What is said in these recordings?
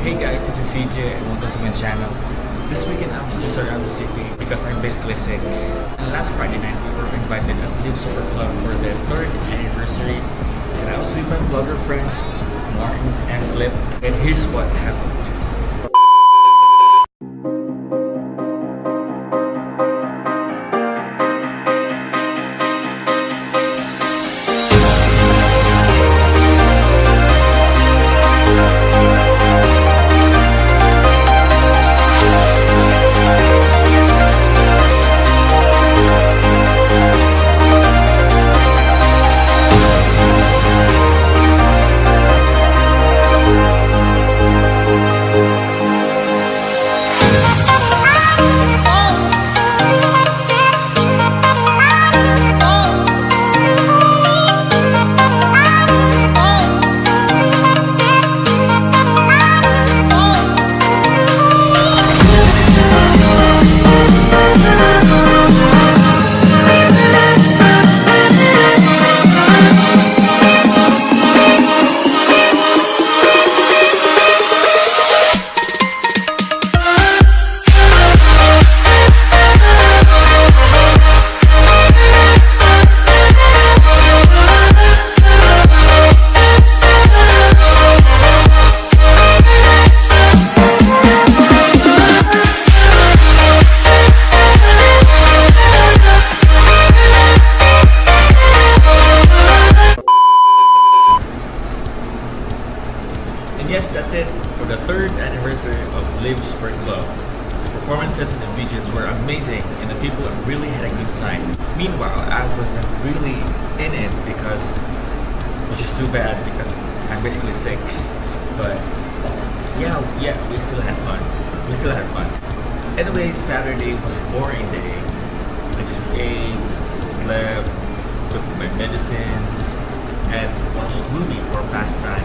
Hey guys, this is CJ and welcome to my channel. This weekend I was just around the city because I'm basically sick. And last Friday night we were invited at Live Super Club for their 3rd anniversary. And I was with my vlogger friends, Martin and Flip. And here's what happened. And yes, that's it for the 3rd anniversary of Live Super Club. The performances and the VJs were amazing and the people really had a good time. Meanwhile, I wasn't really in it because, which is too bad because I'm basically sick. But yeah, we still had fun. Anyway, Saturday was a boring day. I just ate, slept, took my medicines, and watched movie for pastime.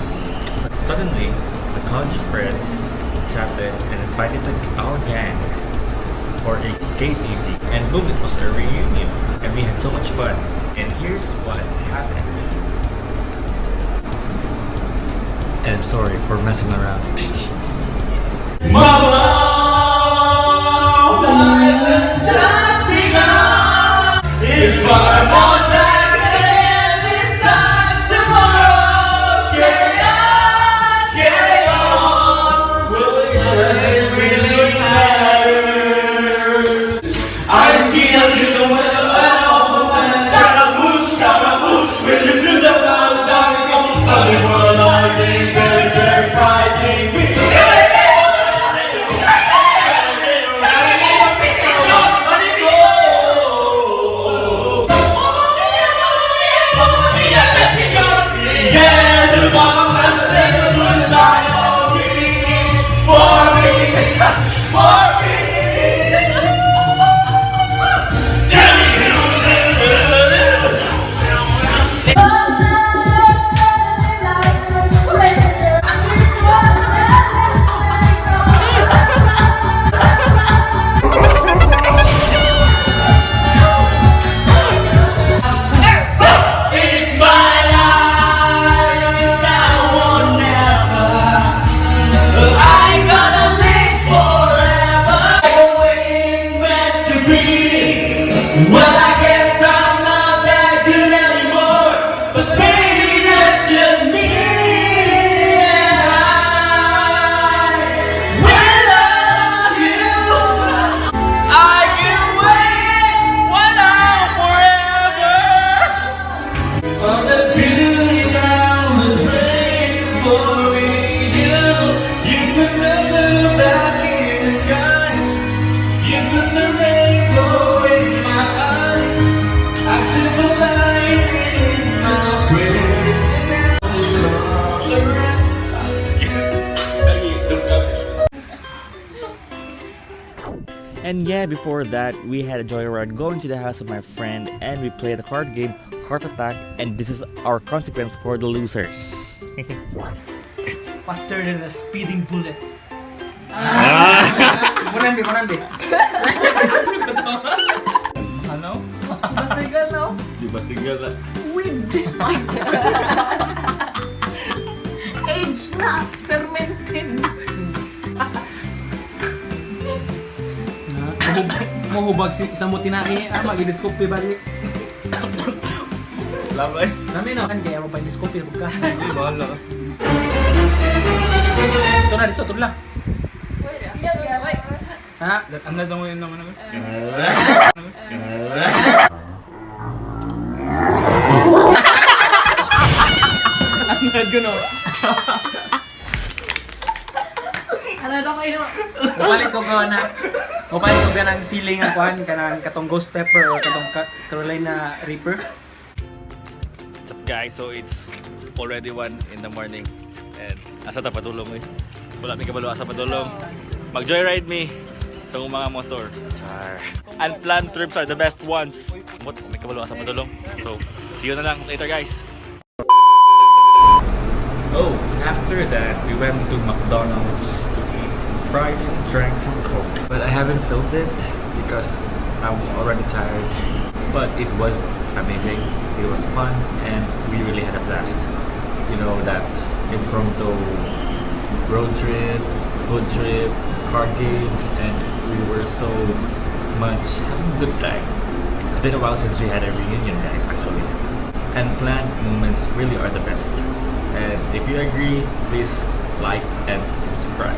Suddenly, the college friends chatted and invited our gang for a KTV. And boom, it was a reunion. And we had so much fun. And here's what happened. And I'm sorry for messing around. Mama, life has just begun. If I'm on back again this time tomorrow, carry on. Well, it doesn't really matters. I see us in the weather and Scaramouche, when you do the countdown, sunny world, I think they're fighting me. Well, I guess I'm not that good anymore, but baby, that's just me, and I will love you. I can wait one hour forever on the beauty I was praying for you. You put the blue back in the sky. You put the rainbow in my eyes. I see the light in my prayers, and now it's all around. And yeah, before that, we had a joyride going to the house of my friend, and we played the card game Heart Attack, and this is our consequence for the losers. Faster than a speeding bullet. 100. Ano? Basigal, no? Di ba single? With this eyes. Age na, fermented. Mo hubag si isang mo tinahi. Mag-i-discopy balik. Lamay. Nami no kan kaya mo pa discopy ka. Hindi, bahala ka. Ito na dito, ito lang. Ha? Ang nada mo yun naman ako. Ang nagano. Ano daw kayo? Upalit ko na. Upalit ko ka ng siling ang kuhan kanang katong ghost pepper o katong Carolina Reaper. What's up guys? So it's already 1 in the morning and asa ta padulong guys. Wala mi kabalo asa padulong. Mag-joyride me sa mga motor. Char. Unplanned trips are the best ones. What? May kabalo asa padulong. So see you na lang later guys. Oh, after that we went to McDonald's to eat some fries and drank some Coke. But I haven't filmed it because I'm already tired. But it was amazing. It was fun and we really had a blast. You know, that impromptu road trip, food trip, card games, and we were so much having a good time. It's been a while since we had a reunion, guys, actually. And planned moments really are the best. And if you agree, please like and subscribe.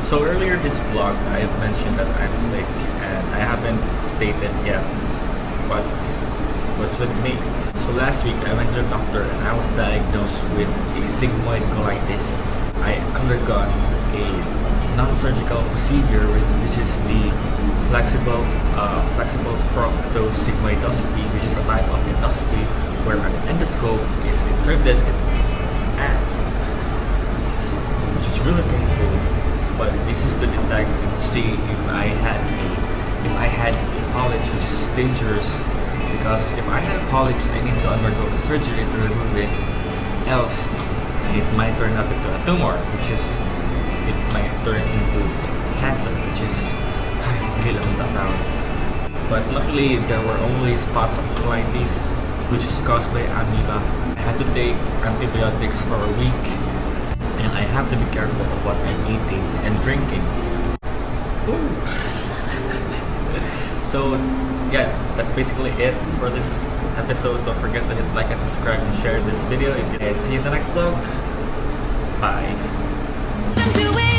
So earlier this vlog, I have mentioned that I'm sick and I haven't stated yet what's with me. So last week I went to the doctor and I was diagnosed with a sigmoid colitis. I undergone a non-surgical procedure which is the flexible proctosigmoidoscopy, which is a type of endoscopy where an endoscope is inserted in ass, which is really painful. But this is to detect to see if I had a polyps, which is dangerous. Because if I had polyps, I need to undergo a surgery to remove it. Else, it might turn up into a tumor, it might turn into cancer, which is hindi lang tatawag. But luckily, there were only spots of colitis, which is caused by amoeba. I had to take antibiotics for a week, and I have to be careful of what I'm eating and drinking. So, yeah, that's basically it for this episode. Don't forget to hit like and subscribe and share this video. And see you in the next vlog. Bye. Do it.